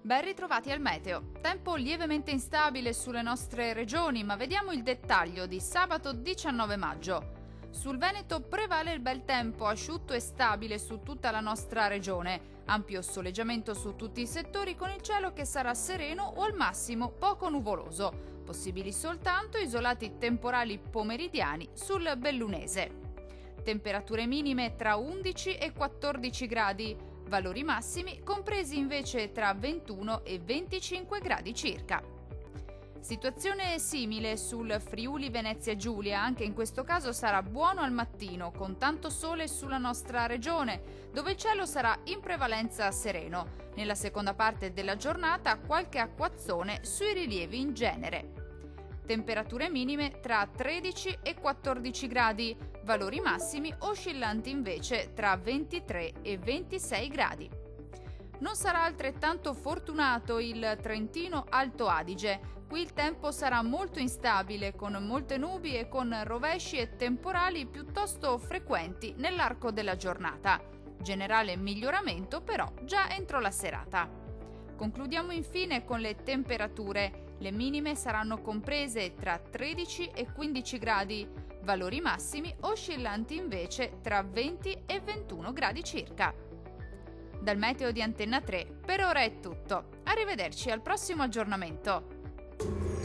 Ben ritrovati al meteo. Tempo lievemente instabile sulle nostre regioni, ma vediamo il dettaglio di sabato 19 maggio. Sul Veneto prevale il bel tempo, asciutto e stabile su tutta la nostra regione. Ampio soleggiamento su tutti i settori con il cielo che sarà sereno o al massimo poco nuvoloso. Possibili soltanto isolati temporali pomeridiani sul Bellunese. Temperature minime tra 11 e 14 gradi. Valori massimi compresi invece tra 21 e 25 gradi circa. Situazione simile sul Friuli Venezia Giulia, anche in questo caso sarà buono al mattino, con tanto sole sulla nostra regione, dove il cielo sarà in prevalenza sereno. Nella seconda parte della giornata qualche acquazzone sui rilievi in genere. Temperature minime tra 13 e 14 gradi, valori massimi oscillanti invece tra 23 e 26 gradi. Non sarà altrettanto fortunato il Trentino Alto Adige. Qui il tempo sarà molto instabile, con molte nubi e con rovesci e temporali piuttosto frequenti nell'arco della giornata. Generale miglioramento però già entro la serata. Concludiamo infine con le temperature. Le minime saranno comprese tra 13 e 15 gradi, valori massimi oscillanti invece tra 20 e 21 gradi circa. Dal meteo di Antenna 3 per ora è tutto. Arrivederci al prossimo aggiornamento.